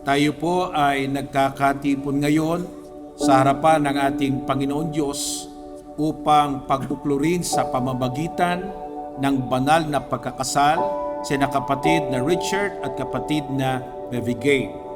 Tayo po ay nagkakatipon ngayon sa harapan ng ating Panginoon Diyos upang pagbuklurin sa pamamagitan ng banal na pagkakasal sina kapatid na Richard at kapatid na Bevigay.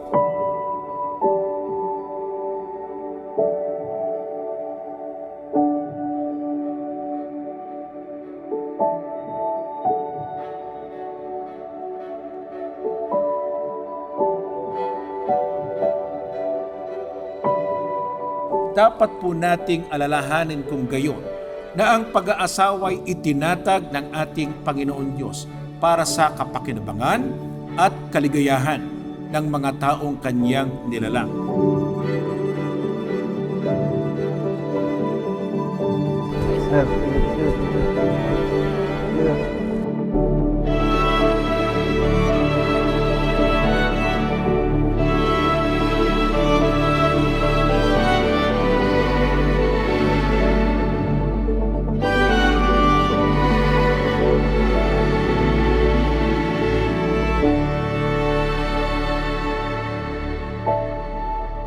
Dapat po nating alalahanin kung gayon na ang pag-aasawa'y itinatag ng ating Panginoon Diyos para sa kapakinabangan at kaligayahan ng mga taong kanyang nilalang.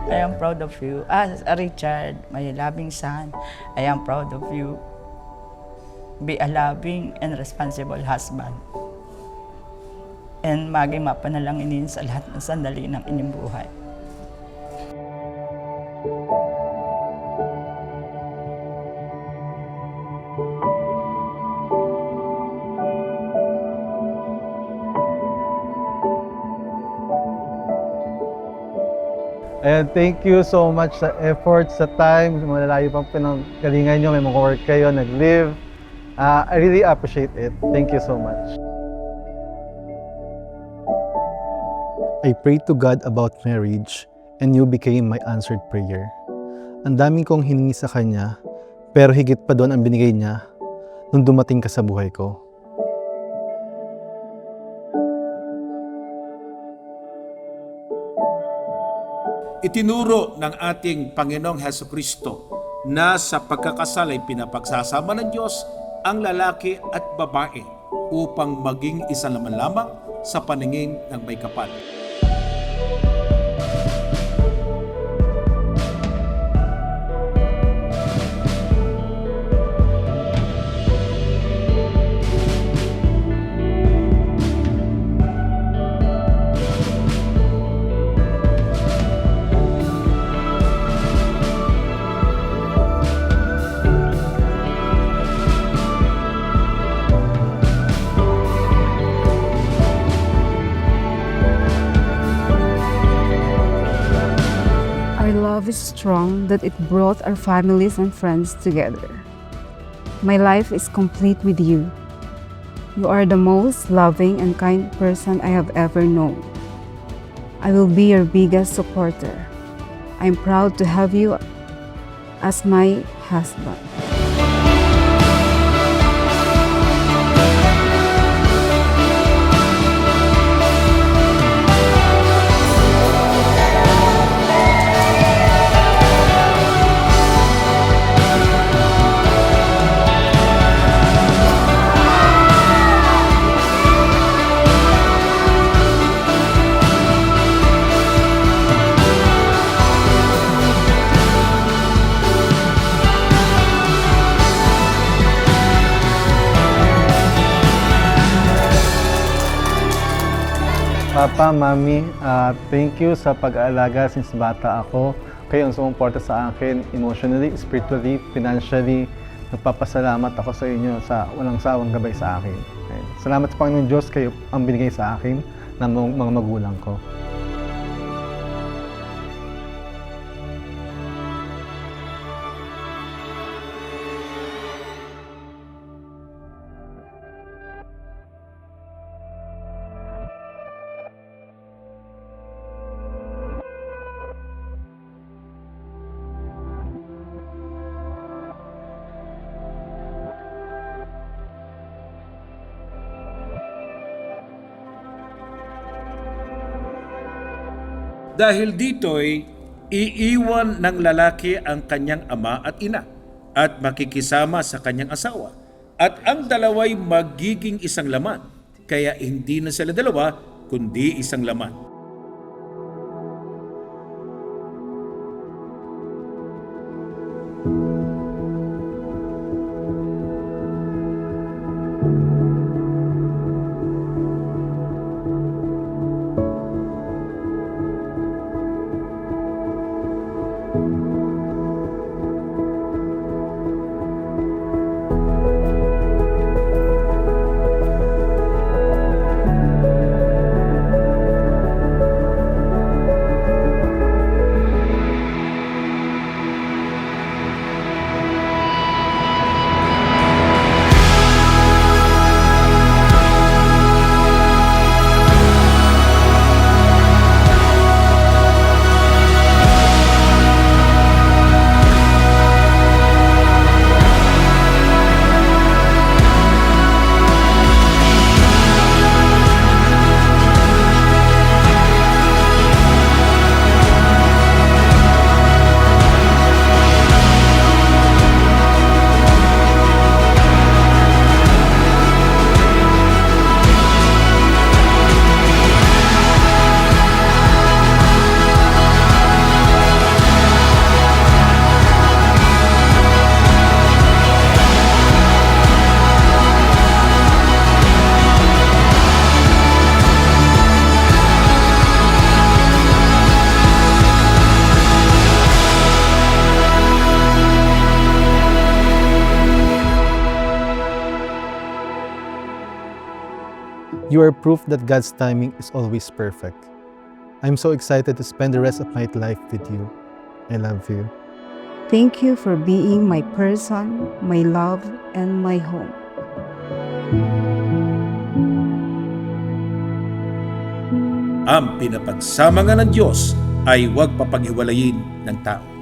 I am proud of you. As Richard, my loving son, I am proud of you. Be a loving and responsible husband. And maging mapanalanginin sa lahat ng sandali ng inyong buhay. And thank you so much sa effort, sa time, malalayo pang pinanggalingan nyo, may mga work kayo, nag-live. I really appreciate it. Thank you so much. I prayed to God about marriage and you became my answered prayer. Ang daming kong hiningi sa Kanya, pero higit pa doon ang binigay niya nung dumating ka sa buhay ko. Itinuro ng ating Panginoong Hesukristo na sa pagkakasal ay pinapagsasama ng Diyos ang lalaki at babae upang maging isa naman lamang sa paningin ng may kapal. Our love is strong that it brought our families and friends together. My life is complete with you. You are the most loving and kind person I have ever known. I will be your biggest supporter. I'm proud to have you as my husband. Papa, Mami, thank you sa pag-aalaga since bata ako. Kayo ang sumuporta sa akin emotionally, spiritually, financially. Nagpapasalamat ako sa inyo sa walang sawang gabay sa akin. Ayun. Salamat sa Panginoon Diyos, kayo ang binigay sa akin ng mga magulang ko. Dahil dito'y iiwan ng lalaki ang kanyang ama at ina at makikisama sa kanyang asawa. At ang dalawa'y magiging isang laman. Kaya hindi na sila dalawa, kundi isang laman. You are proof that God's timing is always perfect. I'm so excited to spend the rest of my life with you. I love you. Thank you for being my person, my love, and my home. Ang pinapagsama nga ng Diyos ay huwag papaghiwalayin ng tao.